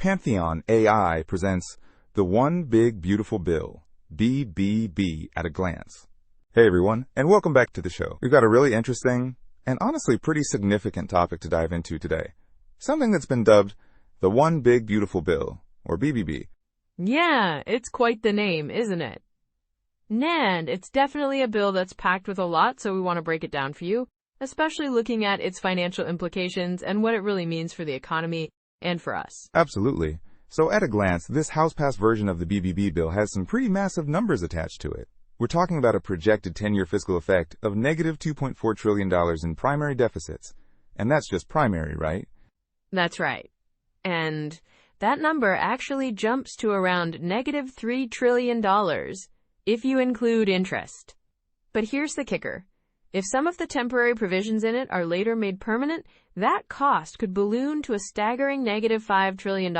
Pantheon AI presents the One Big Beautiful Bill, BBB at a Glance. Hey everyone, and welcome back to the show. We've got a really interesting and honestly pretty significant topic to dive into today. Something that's been dubbed the One Big Beautiful Bill, or BBB. Yeah, it's quite the name, isn't it? And it's definitely a bill that's packed with a lot, so we want to break it down for you, especially looking at its financial implications and what it really means for the economy and for us. Absolutely. So at a glance, this House-passed version of the BBB bill has some pretty massive numbers attached to it. We're talking about a projected 10-year fiscal effect of negative $2.4 trillion in primary deficits. And that's just primary, right? That's right. And that number actually jumps to around negative $3 trillion if you include interest. But here's the kicker. If some of the temporary provisions in it are later made permanent, that cost could balloon to a staggering negative $5 trillion.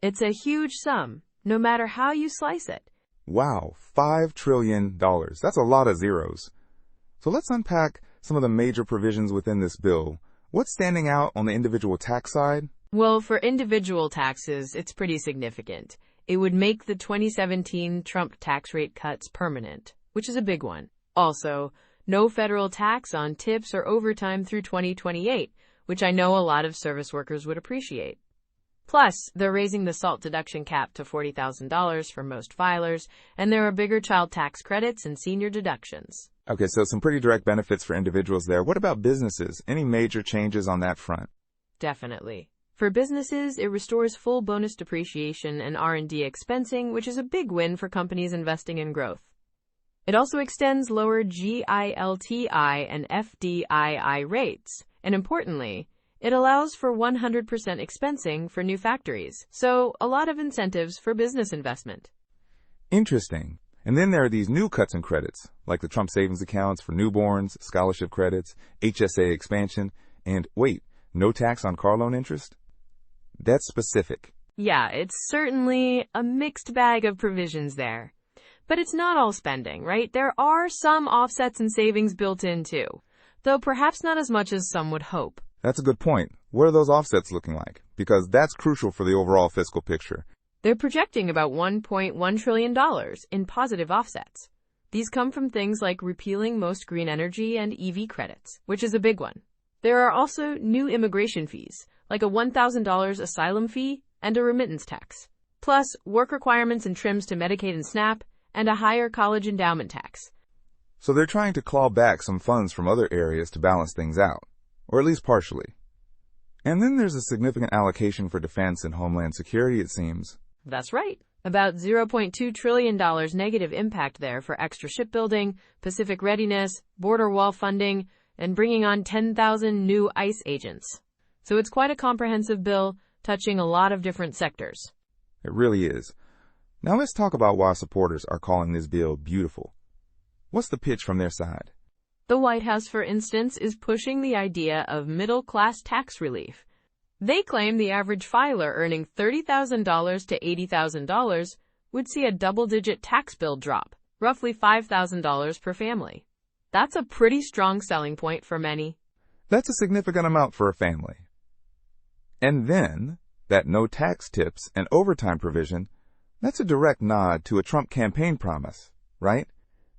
It's a huge sum, no matter how you slice it. Wow, $5 trillion. That's a lot of zeros. So let's unpack some of the major provisions within this bill. What's standing out on the individual tax side? Well, for individual taxes, it's pretty significant. It would make the 2017 Trump tax rate cuts permanent, which is a big one. Also, no federal tax on tips or overtime through 2028, which I know a lot of service workers would appreciate. Plus, they're raising the SALT deduction cap to $40,000 for most filers, and there are bigger child tax credits and senior deductions. Okay, so some pretty direct benefits for individuals there. What about businesses? Any major changes on that front? Definitely. For businesses, it restores full bonus depreciation and R&D expensing, which is a big win for companies investing in growth. It also extends lower GILTI and FDII rates, and importantly, it allows for 100% expensing for new factories, so a lot of incentives for business investment. Interesting. And then there are these new cuts and credits, like the Trump savings accounts for newborns, scholarship credits, HSA expansion, and wait, no tax on car loan interest? That's specific. Yeah, it's certainly a mixed bag of provisions there. But it's not all spending, right? There are some offsets and savings built in too, though perhaps not as much as some would hope. That's a good point. What are those offsets looking like? Because that's crucial for the overall fiscal picture. They're projecting about $1.1 trillion in positive offsets. These come from things like repealing most green energy and EV credits, which is a big one. There are also new immigration fees, like a $1,000 asylum fee and a remittance tax, plus work requirements and trims to Medicaid and SNAP, and a higher college endowment tax. So they're trying to claw back some funds from other areas to balance things out, or at least partially. And then there's a significant allocation for defense and homeland security, it seems. That's right. About $0.2 trillion negative impact there for extra shipbuilding, Pacific readiness, border wall funding, and bringing on 10,000 new ICE agents. So it's quite a comprehensive bill, touching a lot of different sectors. It really is. Now let's talk about why supporters are calling this bill beautiful. What's the pitch from their side? The White House, for instance, is pushing the idea of middle-class tax relief. They claim the average filer earning $30,000 to $80,000 would see a double-digit tax bill drop, roughly $5,000 per family. That's a pretty strong selling point for many. That's a significant amount for a family. And then, that no tax tips and overtime provision, that's a direct nod to a Trump campaign promise, right?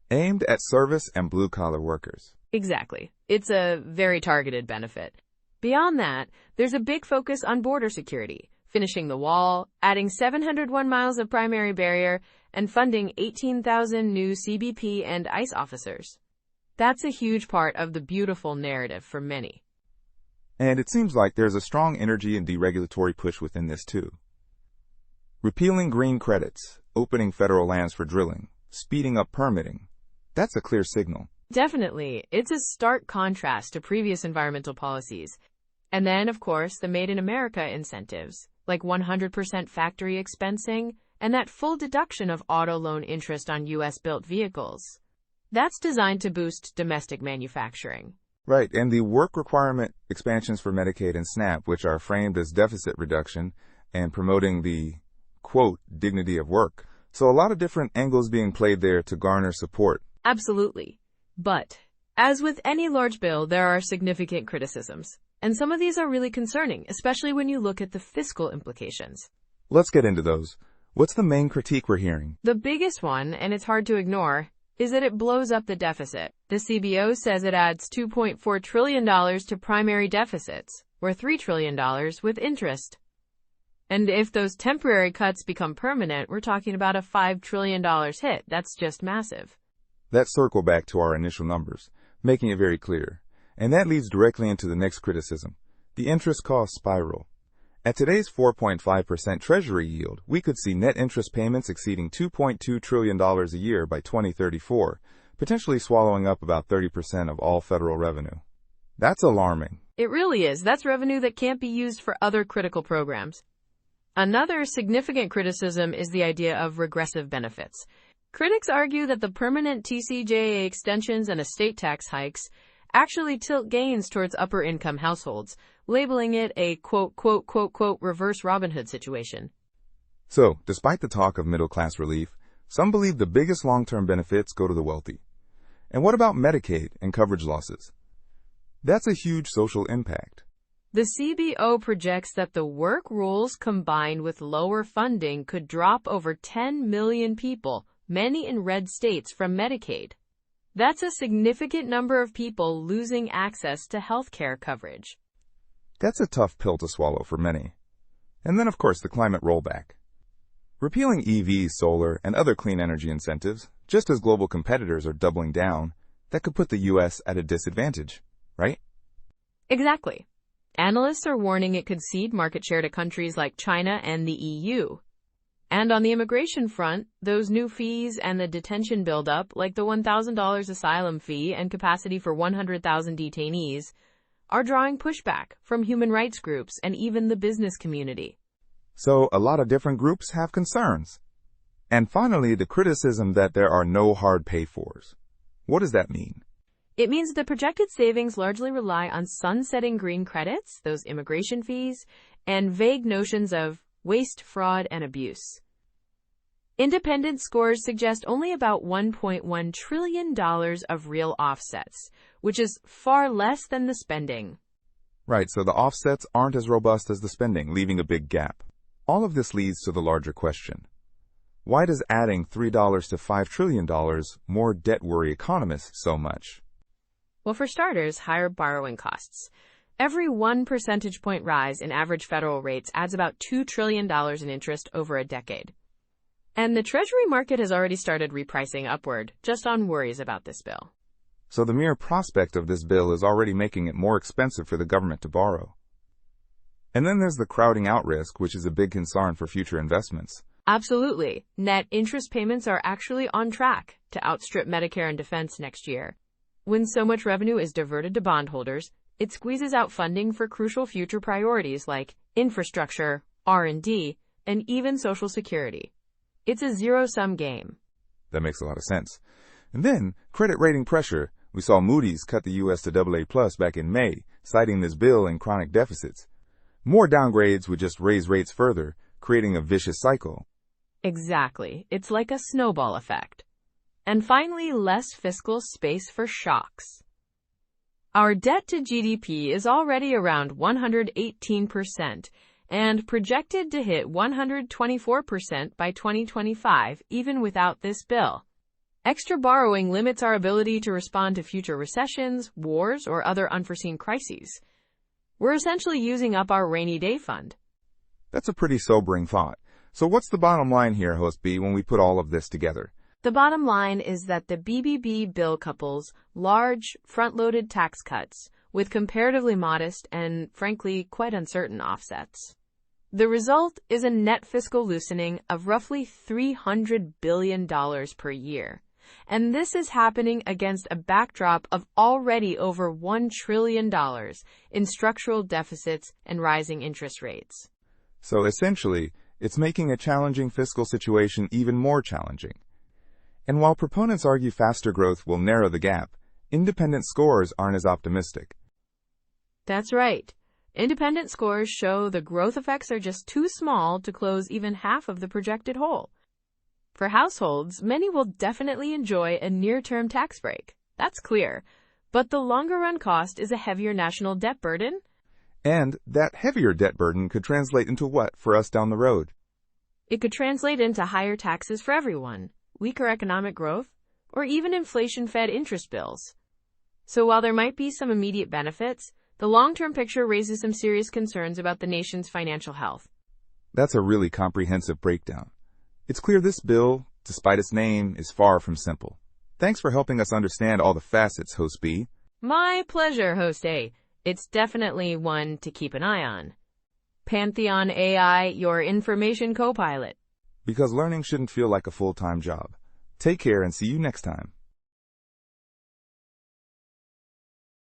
Aimed at service and blue-collar workers. Exactly. It's a very targeted benefit. Beyond that, there's a big focus on border security, finishing the wall, adding 701 miles of primary barrier, and funding 18,000 new CBP and ICE officers. That's a huge part of the beautiful narrative for many. And it seems like there's a strong energy and deregulatory push within this too. Repealing green credits, opening federal lands for drilling, speeding up permitting. That's a clear signal. Definitely. It's a stark contrast to previous environmental policies. And then, of course, the Made in America incentives, like 100% factory expensing and that full deduction of auto loan interest on U.S.-built vehicles. That's designed to boost domestic manufacturing. Right, and the work requirement expansions for Medicaid and SNAP, which are framed as deficit reduction and promoting the, quote, dignity of work. So a lot of different angles being played there to garner support. Absolutely. But, as with any large bill, there are significant criticisms. And some of these are really concerning, especially when you look at the fiscal implications. Let's get into those. What's the main critique we're hearing? The biggest one, and it's hard to ignore, is that it blows up the deficit. The CBO says it adds $2.4 trillion to primary deficits, or $3 trillion with interest. And if those temporary cuts become permanent, we're talking about a $5 trillion hit. That's just massive. Let's circle back to our initial numbers, making it very clear. And that leads directly into the next criticism, the interest cost spiral. At today's 4.5% Treasury yield, we could see net interest payments exceeding $2.2 trillion a year by 2034, potentially swallowing up about 30% of all federal revenue. That's alarming. It really is. That's revenue that can't be used for other critical programs. Another significant criticism is the idea of regressive benefits. Critics argue that the permanent TCJA extensions and estate tax hikes actually tilt gains towards upper-income households, labeling it a quote, reverse Robin Hood situation. So, despite the talk of middle-class relief, some believe the biggest long-term benefits go to the wealthy. And what about Medicaid and coverage losses? That's a huge social impact. The CBO projects that the work rules combined with lower funding could drop over 10 million people, many in red states, from Medicaid. That's a significant number of people losing access to health care coverage. That's a tough pill to swallow for many. And then, of course, the climate rollback. Repealing EVs, solar, and other clean energy incentives, just as global competitors are doubling down, that could put the U.S. at a disadvantage, right? Exactly. Analysts are warning it could cede market share to countries like China and the EU. And on the immigration front, those new fees and the detention buildup, like the $1,000 asylum fee and capacity for 100,000 detainees, are drawing pushback from human rights groups and even the business community. So, a lot of different groups have concerns. And finally, the criticism that there are no hard pay-fors. What does that mean? It means the projected savings largely rely on sunsetting green credits, those immigration fees, and vague notions of waste, fraud, and abuse. Independent scores suggest only about $1.1 trillion of real offsets, which is far less than the spending. Right, so the offsets aren't as robust as the spending, leaving a big gap. All of this leads to the larger question. Why does adding $3 to $5 trillion more debt worry economists so much? Well, for starters, higher borrowing costs. Every 1 percentage point rise in average federal rates adds about $2 trillion in interest over a decade. And the Treasury market has already started repricing upward, just on worries about this bill. So the mere prospect of this bill is already making it more expensive for the government to borrow. And then there's the crowding out risk, which is a big concern for future investments. Absolutely. Net interest payments are actually on track to outstrip Medicare and defense next year. When so much revenue is diverted to bondholders, it squeezes out funding for crucial future priorities like infrastructure, R&D, and even Social Security. It's a zero-sum game. That makes a lot of sense. And then, credit rating pressure. We saw Moody's cut the U.S. to AA+ back in May, citing this bill and chronic deficits. More downgrades would just raise rates further, creating a vicious cycle. Exactly. It's like a snowball effect. And finally, less fiscal space for shocks. Our debt to GDP is already around 118%, and projected to hit 124% by 2025, even without this bill. Extra borrowing limits our ability to respond to future recessions, wars, or other unforeseen crises. We're essentially using up our rainy day fund. That's a pretty sobering thought. So what's the bottom line here, Host B, when we put all of this together? The bottom line is that the BBB bill couples large, front-loaded tax cuts with comparatively modest and, frankly, quite uncertain offsets. The result is a net fiscal loosening of roughly $300 billion per year. And this is happening against a backdrop of already over $1 trillion in structural deficits and rising interest rates. So essentially, it's making a challenging fiscal situation even more challenging. And while proponents argue faster growth will narrow the gap, independent scores aren't as optimistic. That's right. Independent scores show the growth effects are just too small to close even half of the projected hole. For households, many will definitely enjoy a near-term tax break. That's clear. But the longer-run cost is a heavier national debt burden. And that heavier debt burden could translate into what for us down the road? It could translate into higher taxes for everyone, weaker economic growth, or even inflation-fed interest bills. So while there might be some immediate benefits, the long-term picture raises some serious concerns about the nation's financial health. That's a really comprehensive breakdown. It's clear this bill, despite its name, is far from simple. Thanks for helping us understand all the facets, Host B. My pleasure, Host A. It's definitely one to keep an eye on. Pantheon AI, your information co-pilot. Because learning shouldn't feel like a full-time job. Take care and see you next time.